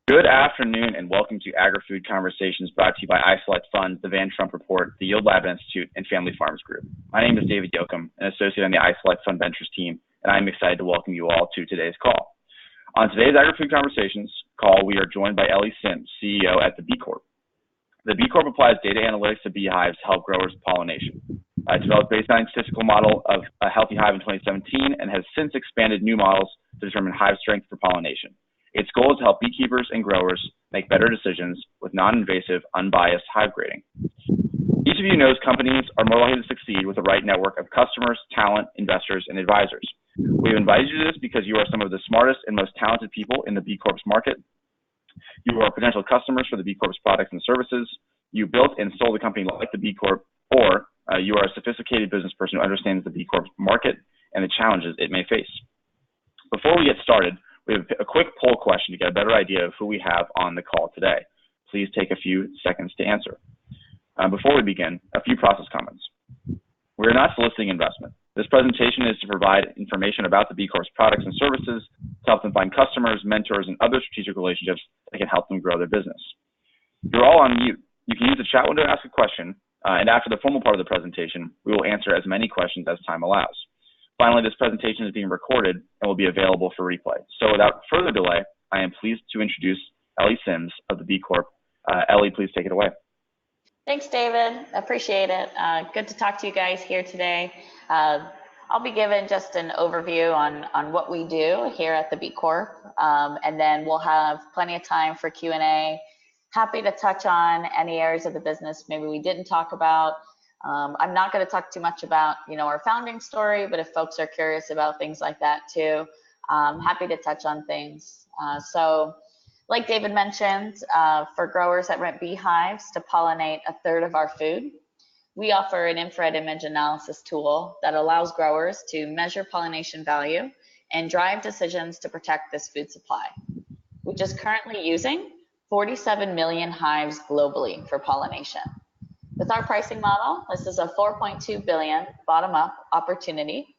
Good afternoon and welcome to Agrifood Conversations brought to you by iSelect Funds, the Van Trump Report, the Yield Lab Institute, and Family Farms Group. My name is David Yoakum, an associate on the iSelect Fund Ventures team, and I'm excited to welcome you all to today's call. On today's Agrifood Conversations call, we are joined by Ellie Sims, CEO at the Bee Corp. The Bee Corp applies data analytics to beehives to help growers with pollination. It developed a baseline statistical model of a healthy hive in 2017 and has since expanded new models to determine hive strength for pollination. Its goal is to help beekeepers and growers make better decisions with non-invasive, unbiased hive grading. Each of you knows companies are more likely to succeed with the right network of customers, talent, investors, and advisors. We've invited you to this because you are some of the smartest and most talented people in the Bee Corp's market. You are potential customers for the Bee Corp's products and services. You built and sold a company like the Bee Corp, or you are a sophisticated business person who understands the Bee Corp's market and the challenges it may face. Before we get started, we have a quick poll question to get a better idea of who we have on the call today. Please take a few seconds to answer. Before we begin, a few process comments. We are not soliciting investment. This presentation is to provide information about the Bee Corp's products and services to help them find customers, mentors, and other strategic relationships that can help them grow their business. You're all on mute. You can use the chat window to ask a question, and after the formal part of the presentation, we will answer as many questions as time allows. Finally, this presentation is being recorded and will be available for replay. So without further delay, I am pleased to introduce Ellie Sims of the Bee Corp. Ellie, please take it away. Thanks, David. Appreciate it. Good to talk to you guys here today. I'll be giving just an overview on what we do here at the Bee Corp, and then we'll have plenty of time for Q&A. Happy to touch on any areas of the business maybe we didn't talk about. I'm not going to talk too much about, our founding story, but if folks are curious about things like that too, happy to touch on things. So like David mentioned, for growers that rent beehives to pollinate a third of our food, we offer an infrared image analysis tool that allows growers to measure pollination value and drive decisions to protect this food supply, which is currently using 47 million hives globally for pollination. With our pricing model, this is a $4.2 billion bottom-up opportunity.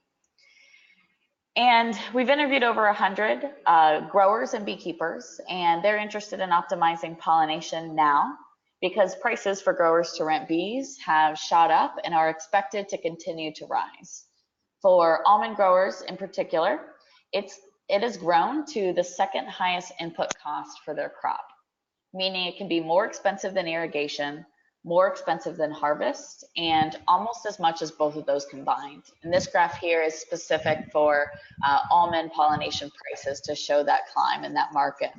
And we've interviewed over 100 growers and beekeepers, and they're interested in optimizing pollination now because prices for growers to rent bees have shot up and are expected to continue to rise. For almond growers in particular, it has grown to the second highest input cost for their crop, meaning it can be more expensive than irrigation, more expensive than harvest, and almost as much as both of those combined. And this graph here is specific for almond pollination prices to show that climb in that market.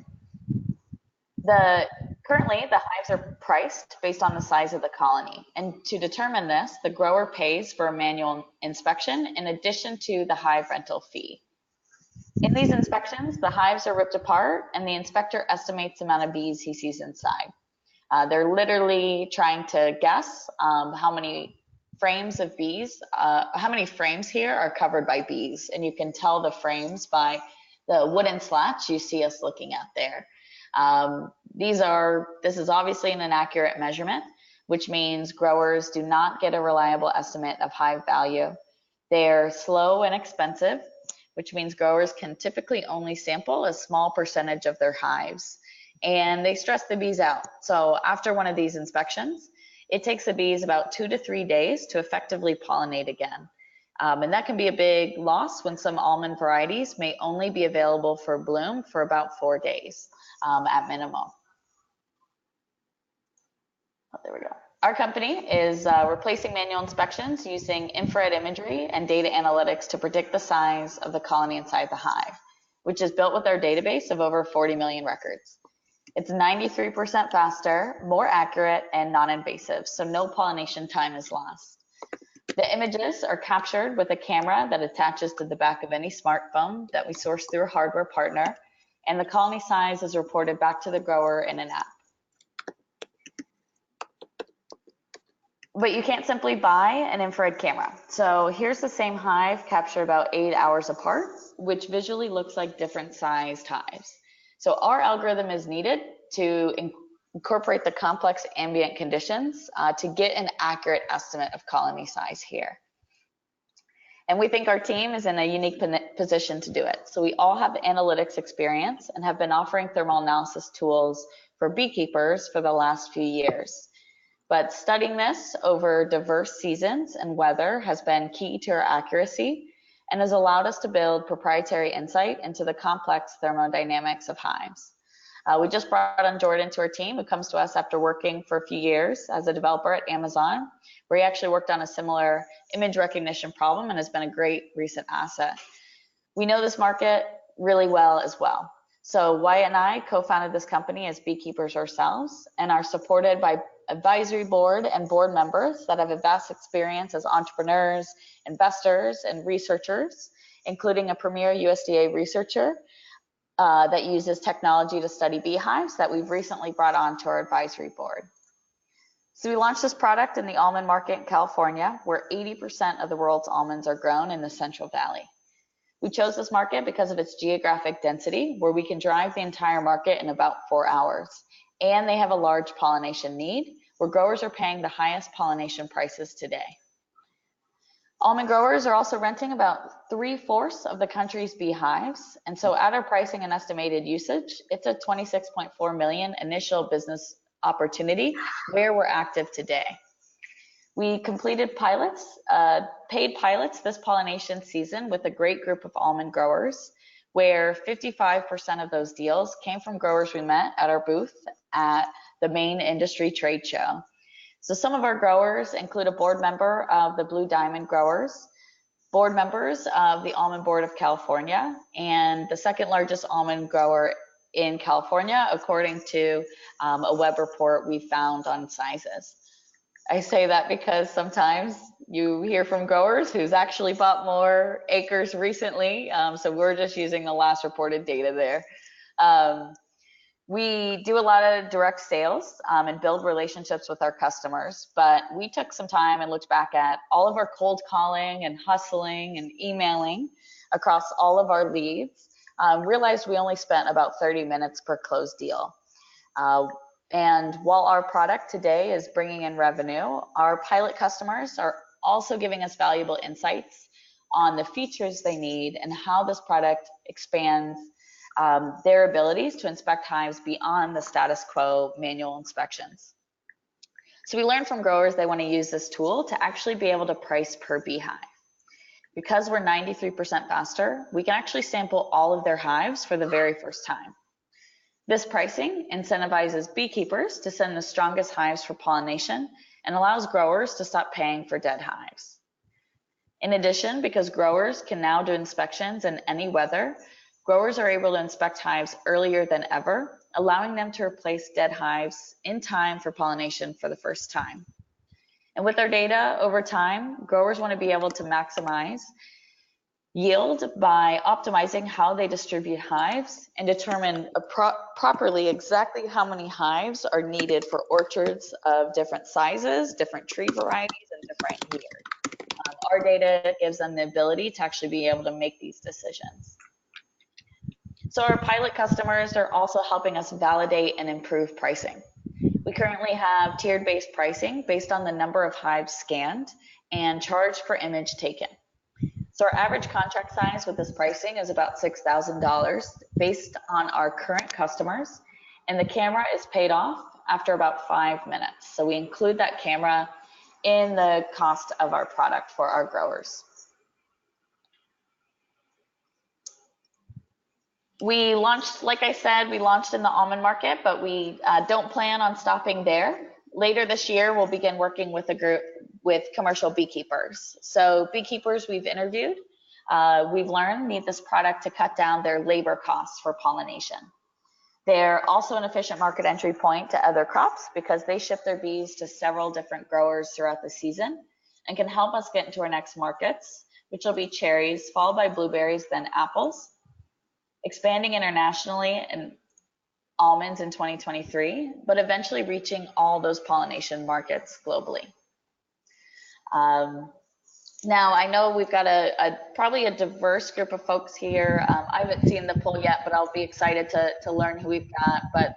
Currently, the hives are priced based on the size of the colony. And to determine this, the grower pays for a manual inspection in addition to the hive rental fee. In these inspections, the hives are ripped apart and the inspector estimates the amount of bees he sees inside. They're literally trying to guess how many frames of bees, how many frames here are covered by bees. And you can tell the frames by the wooden slats you see us looking at there. This is obviously an inaccurate measurement, which means growers do not get a reliable estimate of hive value. They're slow and expensive, which means growers can typically only sample a small percentage of their hives. And they stress the bees out. So after one of these inspections, it takes the bees about 2 to 3 days to effectively pollinate again. And that can be a big loss when some almond varieties may only be available for bloom for about 4 days at minimum. Oh, there we go. Our company is replacing manual inspections using infrared imagery and data analytics to predict the size of the colony inside the hive, which is built with our database of over 40 million records. It's 93% faster, more accurate, and non-invasive, so no pollination time is lost. The images are captured with a camera that attaches to the back of any smartphone that we source through a hardware partner, and the colony size is reported back to the grower in an app. But you can't simply buy an infrared camera. So here's the same hive captured about 8 hours apart, which visually looks like different sized hives. So our algorithm is needed to incorporate the complex ambient conditions to get an accurate estimate of colony size here. And we think our team is in a unique position to do it. So we all have analytics experience and have been offering thermal analysis tools for beekeepers for the last few years. But studying this over diverse seasons and weather has been key to our accuracy and has allowed us to build proprietary insight into the complex thermodynamics of hives. We just brought on Jordan to our team, who comes to us after working for a few years as a developer at Amazon, where he actually worked on a similar image recognition problem and has been a great recent asset. We know this market really well as well. So Wyatt and I co-founded this company as beekeepers ourselves and are supported by advisory board and board members that have a vast experience as entrepreneurs, investors, and researchers, including a premier USDA researcher that uses technology to study beehives that we've recently brought on to our advisory board. So we launched this product in the almond market in California, where 80% of the world's almonds are grown in the Central Valley. We chose this market because of its geographic density, where we can drive the entire market in about 4 hours. And they have a large pollination need, where growers are paying the highest pollination prices today. Almond growers are also renting about 3/4 of the country's beehives. And so at our pricing and estimated usage, it's a 26.4 million initial business opportunity where we're active today. We completed pilots, paid pilots this pollination season with a great group of almond growers, where 55% of those deals came from growers we met at our booth at the main industry trade show. So some of our growers include a board member of the Blue Diamond Growers, board members of the Almond Board of California, and the second largest almond grower in California, according to a web report we found on sizes. I say that because sometimes you hear from growers who's actually bought more acres recently, so we're just using the last reported data there. We do a lot of direct sales and build relationships with our customers, but we took some time and looked back at all of our cold calling and hustling and emailing across all of our leads, realized we only spent about 30 minutes per closed deal. And while our product today is bringing in revenue, our pilot customers are also giving us valuable insights on the features they need and how this product expands their abilities to inspect hives beyond the status quo manual inspections. So we learned from growers they want to use this tool to actually be able to price per beehive. Because we're 93% faster, we can actually sample all of their hives for the very first time. This pricing incentivizes beekeepers to send the strongest hives for pollination and allows growers to stop paying for dead hives. In addition, because growers can now do inspections in any weather, growers are able to inspect hives earlier than ever, allowing them to replace dead hives in time for pollination for the first time. And with our data over time, growers want to be able to maximize yield by optimizing how they distribute hives and determine properly exactly how many hives are needed for orchards of different sizes, different tree varieties, and different years. Our data gives them the ability to actually be able to make these decisions. So our pilot customers are also helping us validate and improve pricing. We currently have tiered-based pricing based on the number of hives scanned and charged per image taken. So our average contract size with this pricing is about $6,000 based on our current customers, and the camera is paid off after about 5 minutes. So we include that camera in the cost of our product for our growers. We launched, like I said, we launched in the almond market, but we don't plan on stopping there. Later this year, we'll begin working with a group with commercial beekeepers. So beekeepers we've interviewed, we've learned need this product to cut down their labor costs for pollination. They're also an efficient market entry point to other crops because they ship their bees to several different growers throughout the season and can help us get into our next markets, which will be cherries, followed by blueberries, then apples, expanding internationally and almonds in 2023, but eventually reaching all those pollination markets globally. Now, I know we've got probably a diverse group of folks here. I haven't seen the poll yet, but I'll be excited to learn who we've got. But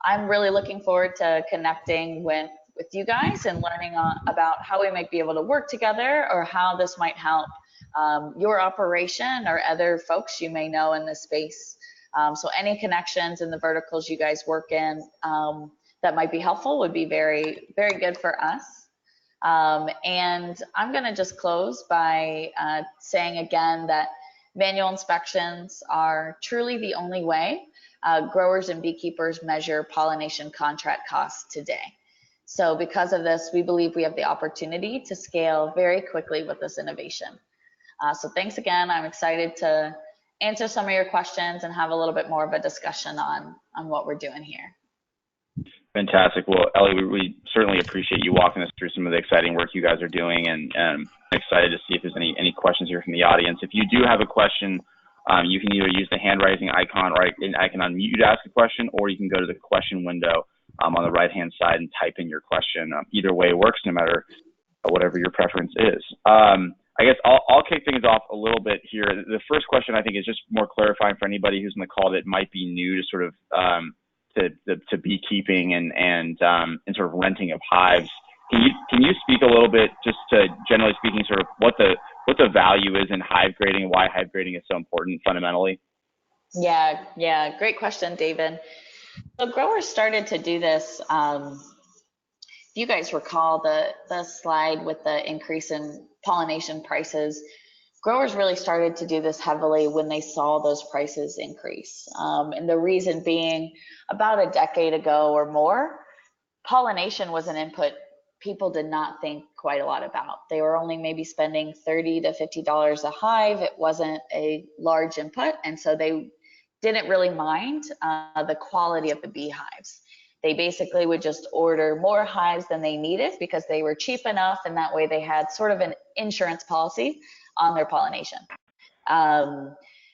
I'm really looking forward to connecting with you guys and learning about how we might be able to work together or how this might help your operation or other folks you may know in this space. So any connections in the verticals you guys work in that might be helpful would be very, very good for us. And I'm going to just close by saying again that manual inspections are truly the only way growers and beekeepers measure pollination contract costs today. So because of this, we believe we have the opportunity to scale very quickly with this innovation. So thanks again. I'm excited to answer some of your questions and have a little bit more of a discussion on what we're doing here. Fantastic. Well, Ellie, we certainly appreciate you walking us through some of the exciting work you guys are doing, and I'm excited to see if there's any questions here from the audience. If you do have a question, you can either use the hand raising icon, or I can unmute you to ask a question, or you can go to the question window on the right-hand side and type in your question. Either way works, no matter whatever your preference is. I guess I'll kick things off a little bit here. The first question, I think, is just more clarifying for anybody who's in the call that might be new to sort of to beekeeping and sort of renting of hives. Can you speak a little bit, just to generally speaking, sort of what the value is in hive grading and why hive grading is so important fundamentally? Yeah, great question, David. So growers started to do this. If you guys recall the slide with the increase in pollination prices, growers really started to do this heavily when they saw those prices increase. And the reason being, about a decade ago or more, pollination was an input people did not think quite a lot about. They were only maybe spending $30 to $50 a hive. It wasn't a large input, and so they didn't really mind the quality of the beehives. They basically would just order more hives than they needed because they were cheap enough, and that way they had sort of an insurance policy on their pollination.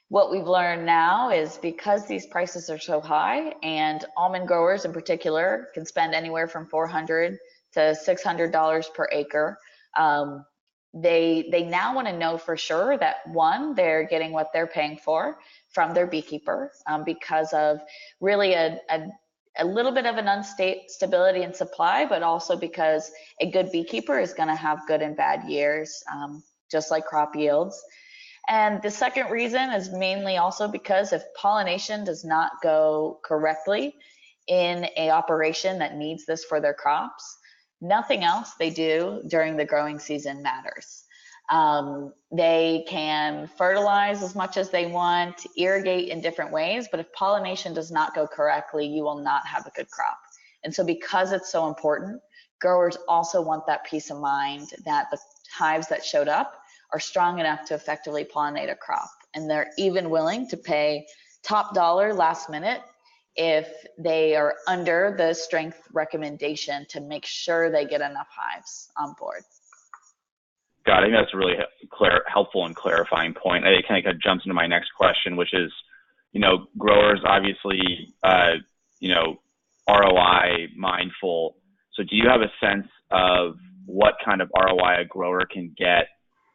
What we've learned now is because these prices are so high, and almond growers in particular can spend anywhere from $400 to $600 per acre, they now want to know for sure that, one, they're getting what they're paying for from their beekeeper, because of really a little bit of an instability in supply, but also because a good beekeeper is going to have good and bad years, just like crop yields. And the second reason is mainly also because if pollination does not go correctly in an operation that needs this for their crops, nothing else they do during the growing season matters. They can fertilize as much as they want, irrigate in different ways, but if pollination does not go correctly, you will not have a good crop. And so because it's so important, growers also want that peace of mind that the hives that showed up are strong enough to effectively pollinate a crop. And they're even willing to pay top dollar last minute if they are under the strength recommendation to make sure they get enough hives on board. Got it. I think that's a really helpful and clarifying point. It kind of jumps into my next question, which is, growers obviously, ROI mindful. So do you have a sense of what kind of ROI a grower can get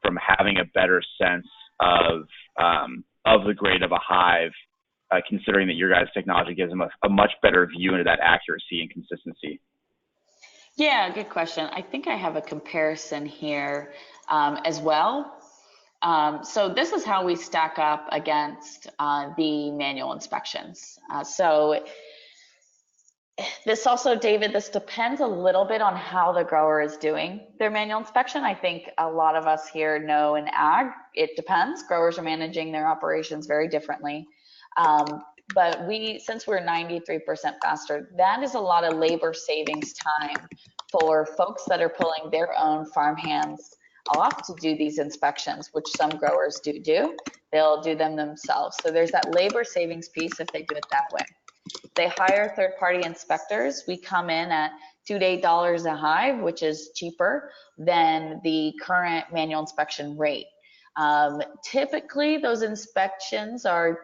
from having a better sense of the grade of a hive, considering that your guys' technology gives them a much better view into that accuracy and consistency? Yeah, good question. I think I have a comparison here as well. So this is how we stack up against the manual inspections. So this also, David, this depends a little bit on how the grower is doing their manual inspection. I think a lot of us here know in ag, it depends. Growers are managing their operations very differently. But since we're 93% faster, that is a lot of labor savings time for folks that are pulling their own farm hands off to do these inspections, which some growers do. They'll do them themselves. So there's that labor savings piece if they do it that way. They hire third-party inspectors. We come in at $2 to $8 a hive, which is cheaper than the current manual inspection rate. Typically, those inspections are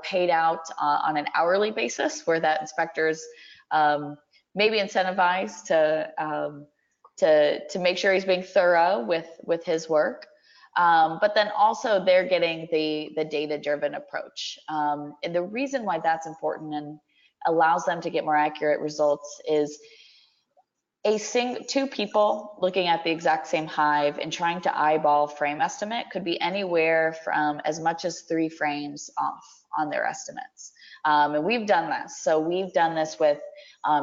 paid out on an hourly basis, where that inspector is maybe incentivized to make sure he's being thorough with his work. But then also they're getting the data-driven approach. And the reason why that's important and allows them to get more accurate results is two people looking at the exact same hive and trying to eyeball frame estimate could be anywhere from as much as 3 frames off on their estimates. And we've done this. So we've done this with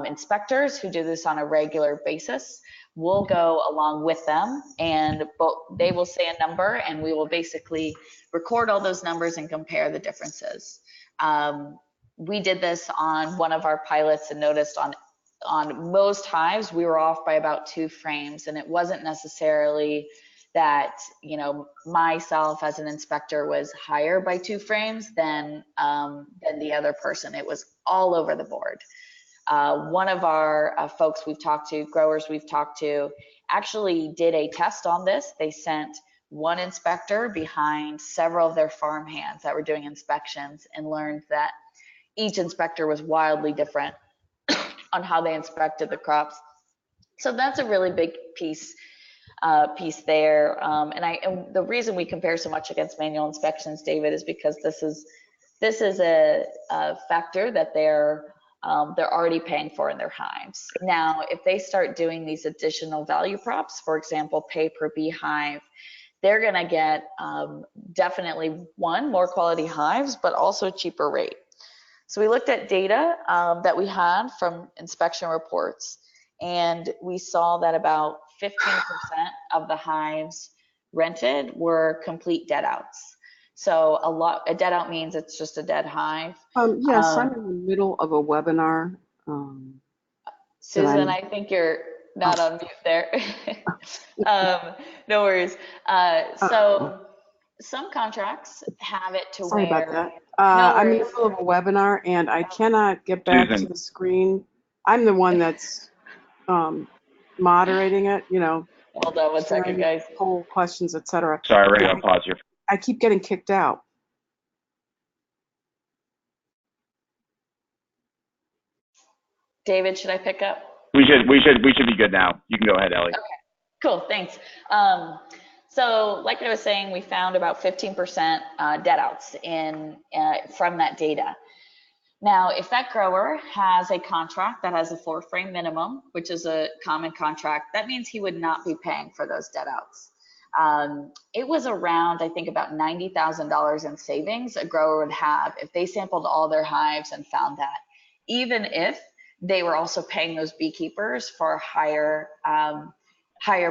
inspectors who do this on a regular basis. We'll go along with them, and they will say a number, and we will basically record all those numbers and compare the differences. We did this on one of our pilots and noticed on most hives, we were off by about 2 frames, and it wasn't necessarily that, you know, myself as an inspector was higher by 2 frames than the other person. It was all over the board. One of our folks we've talked to, growers we've talked to, actually did a test on this. They sent one inspector behind several of their farm hands that were doing inspections and learned that each inspector was wildly different on how they inspected the crops. So that's a really big piece there. And the reason we compare so much against manual inspections, David, is because this is a factor that they're already paying for in their hives. Now, if they start doing these additional value props, for example, pay per beehive, they're going to get definitely more quality hives, but also a cheaper rate. So we looked at data that we had from inspection reports, and we saw that about 15% of the hives rented were complete dead outs. So a dead out means it's just a dead hive. Yes, I'm in the middle of a webinar. Susan, I think you're not on mute there. No worries. So some contracts have it to Sorry where. about that. No I'm in the middle of a webinar and I cannot get back Susan. to the screen. I'm the one that's moderating it, you know. Hold on one second, guys. Poll questions, etc. Sorry, we're going to pause here. I keep getting kicked out. David, should I pick up? We should be good now. You can go ahead, Ellie. Okay, cool, thanks. So like I was saying, we found about 15% dead outs from that data. Now, if that grower has a contract that has a 4 frame minimum, which is a common contract, that means he would not be paying for those dead outs. It was around, I think, about $90,000 in savings a grower would have if they sampled all their hives and found that, even if they were also paying those beekeepers for higher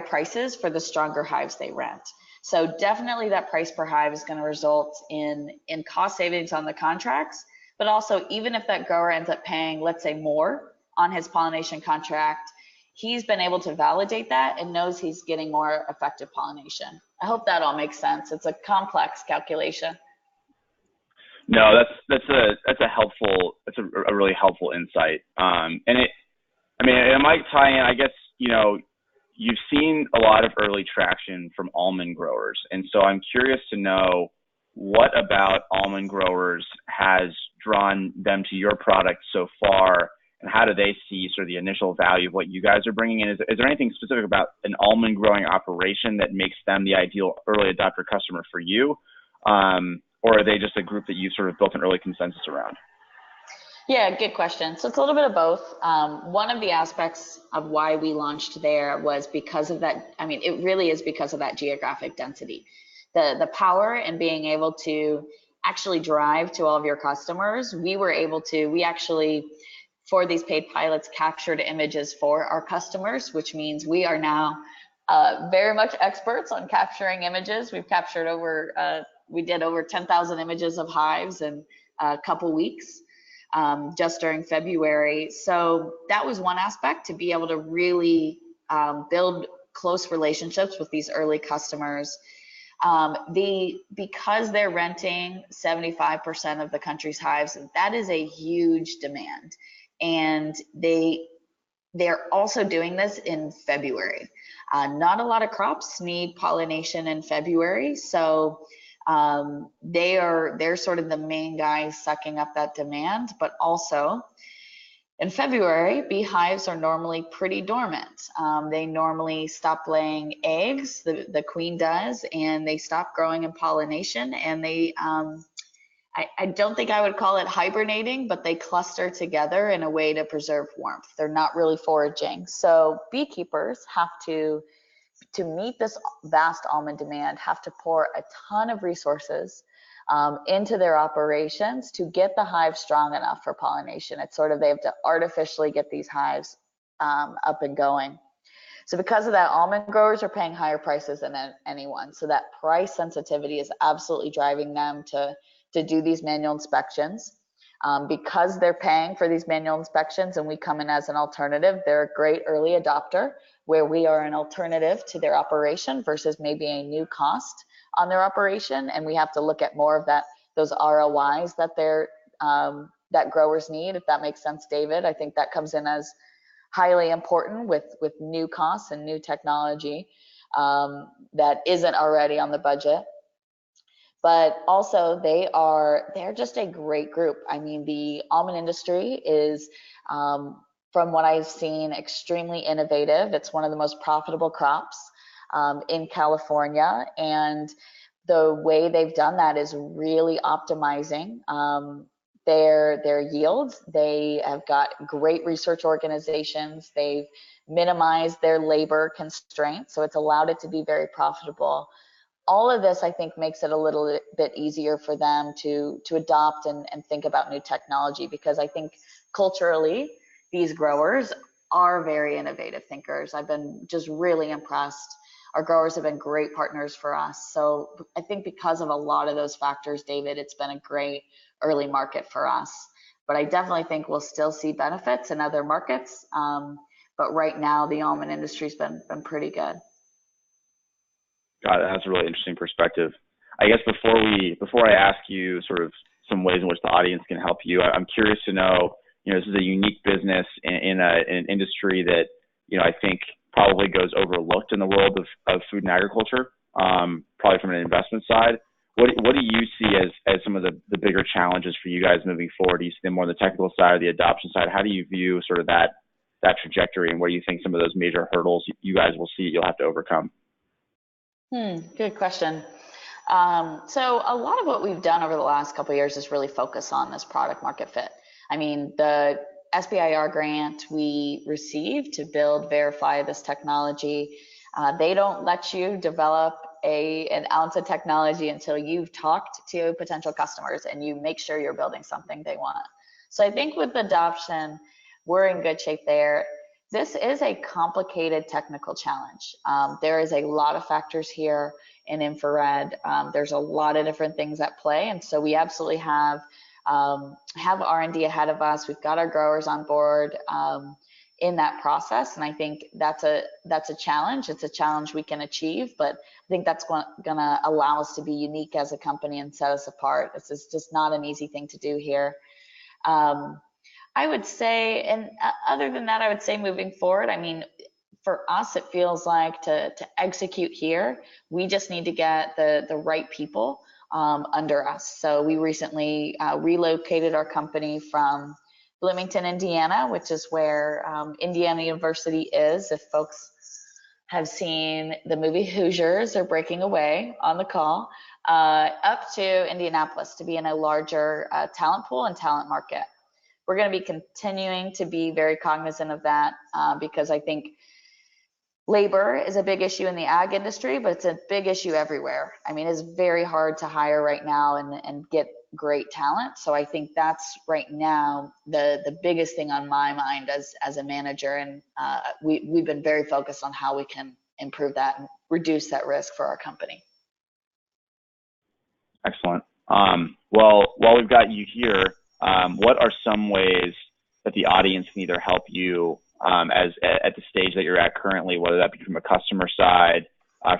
prices for the stronger hives they rent. So definitely that price per hive is going to result in cost savings on the contracts, but also even if that grower ends up paying, let's say, more on his pollination contract, he's been able to validate that and knows he's getting more effective pollination. I hope that all makes sense. It's a complex calculation. No, that's a really helpful insight. And it might tie in, I guess, you know, you've seen a lot of early traction from almond growers. And so I'm curious to know what about almond growers has drawn them to your product so far, and how do they see sort of the initial value of what you guys are bringing in? Is there anything specific about an almond growing operation that makes them the ideal early adopter customer for you? Or are they just a group that you've sort of built an early consensus around? Yeah, good question. So it's a little bit of both. One of the aspects of why we launched there was because of that. I mean, it really is because of that geographic density. The power in being able to actually drive to all of your customers. We actually, for these paid pilots, captured images for our customers, which means we are now very much experts on capturing images. We've captured we did over 10,000 images of hives in a couple weeks. Just during February. So that was one aspect, to be able to really build close relationships with these early customers. Because they're renting 75% of the country's hives, that is a huge demand. And they're also doing this in February. Not a lot of crops need pollination in February. So they're sort of the main guys sucking up that demand, but also in February, beehives are normally pretty dormant. They normally stop laying eggs, the queen does, and they stop growing in pollination, and they I don't think I would call it hibernating, but they cluster together in a way to preserve warmth. They're not really foraging. So beekeepers have to meet this vast almond demand, have to pour a ton of resources into their operations to get the hive strong enough for pollination. It's sort of, they have to artificially get these hives up and going. So because of that, almond growers are paying higher prices than anyone. So that price sensitivity is absolutely driving them to do these manual inspections. Because they're paying for these manual inspections and we come in as an alternative, they're a great early adopter where we are an alternative to their operation versus maybe a new cost on their operation. And we have to look at more of those ROIs that that growers need, if that makes sense, David. I think that comes in as highly important with new costs and new technology that isn't already on the budget. But also they're just a great group. I mean, the almond industry is, from what I've seen, extremely innovative. It's one of the most profitable crops in California. And the way they've done that is really optimizing their yields. They have got great research organizations. They've minimized their labor constraints, so it's allowed it to be very profitable. All of this, I think, makes it a little bit easier for them to adopt and think about new technology, because I think culturally, these growers are very innovative thinkers. I've been just really impressed. Our growers have been great partners for us. So I think because of a lot of those factors, David, it's been a great early market for us. But I definitely think we'll still see benefits in other markets. But right now, the almond industry's been pretty good. Got it. That's a really interesting perspective. I guess before I ask you sort of some ways in which the audience can help you, I'm curious to know, this is a unique business in an industry that, I think probably goes overlooked in the world of food and agriculture, probably from an investment side. What do you see as some of the bigger challenges for you guys moving forward? Do you see them more on the technical side or the adoption side? How do you view sort of that trajectory, and what do you think some of those major hurdles you guys will see you'll have to overcome? Good question. So a lot of what we've done over the last couple of years is really focus on this product market fit. I mean, the SBIR grant we received to verify this technology, they don't let you develop an ounce of technology until you've talked to potential customers and you make sure you're building something they want. So I think with adoption, we're in good shape there. This is a complicated technical challenge. There is a lot of factors here in infrared. There's a lot of different things at play, and so we absolutely have R&D ahead of us. We've got our growers on board in that process, and I think that's a challenge. It's a challenge we can achieve, but I think that's going to allow us to be unique as a company and set us apart. This is just not an easy thing to do here. I would say, and other than that, I would say moving forward, I mean, for us, it feels like to execute here, we just need to get the right people under us. So we recently relocated our company from Bloomington, Indiana, which is where Indiana University is. If folks have seen the movie Hoosiers or Breaking Away on the call, up to Indianapolis to be in a larger talent pool and talent market. We're going to be continuing to be very cognizant of that because I think labor is a big issue in the ag industry, but it's a big issue everywhere. I mean, it's very hard to hire right now and get great talent. So I think that's right now the biggest thing on my mind as a manager. And we've been very focused on how we can improve that and reduce that risk for our company. Excellent. Well, while we've got you here, what are some ways that the audience can either help you at the stage that you're at currently, whether that be from a customer side,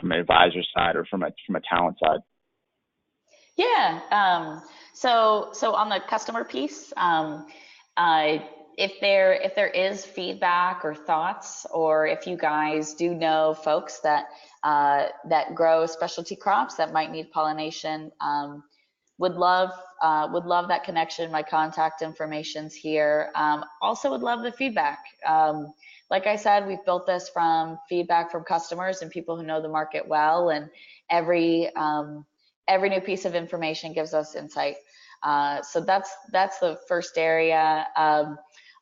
from an advisor side, or from a talent side? Yeah. So on the customer piece, if there is feedback or thoughts, or if you guys do know folks that grow specialty crops that might need pollination, would love that connection. My contact information's here. Also would love the feedback. Like I said, we've built this from feedback from customers and people who know the market well, and every new piece of information gives us insight. So that's the first area.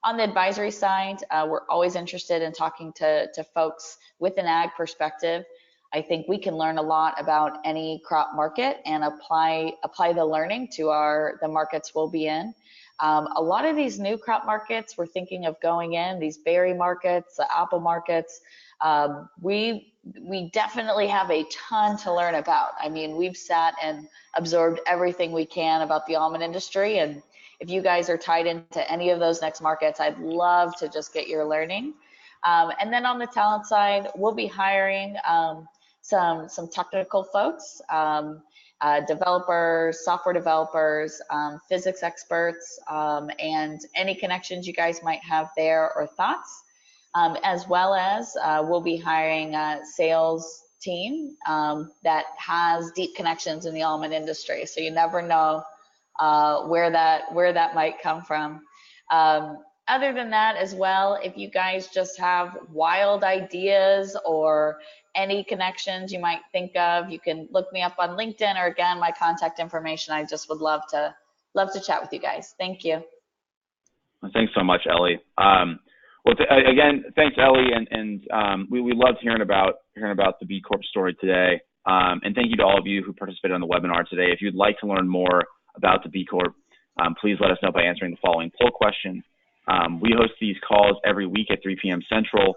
On the advisory side, we're always interested in talking to folks with an ag perspective. I think we can learn a lot about any crop market and apply the learning to the markets we'll be in. A lot of these new crop markets we're thinking of going in, these berry markets, the apple markets, we definitely have a ton to learn about. I mean, we've sat and absorbed everything we can about the almond industry, and if you guys are tied into any of those next markets, I'd love to just get your learning. And then on the talent side, we'll be hiring some technical folks, developers, software developers, physics experts, and any connections you guys might have there or thoughts. As well as we'll be hiring a sales team that has deep connections in the almond industry. So you never know where that might come from. Other than that as well, if you guys just have wild ideas or any connections you might think of, you can look me up on LinkedIn, or again, my contact information. I just would love to chat with you guys. Thank you. Thanks so much, Ellie. Well, again, thanks, Ellie, and we loved hearing about the Bee Corp story today. And thank you to all of you who participated on the webinar today. If you'd like to learn more about the Bee Corp, please let us know by answering the following poll question. We host these calls every week at 3 p.m. Central.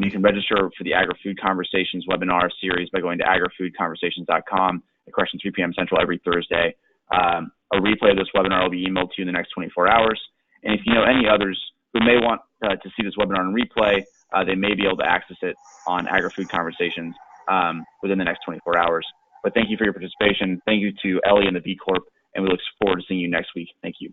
You can register for the Agrifood Conversations webinar series by going to agrifoodconversations.com at question 3 p.m. Central every Thursday. A replay of this webinar will be emailed to you in the next 24 hours. And if you know any others who may want to see this webinar in replay, they may be able to access it on Agrifood Conversations within the next 24 hours. But thank you for your participation. Thank you to Ellie and the Bee Corp, and we look forward to seeing you next week. Thank you.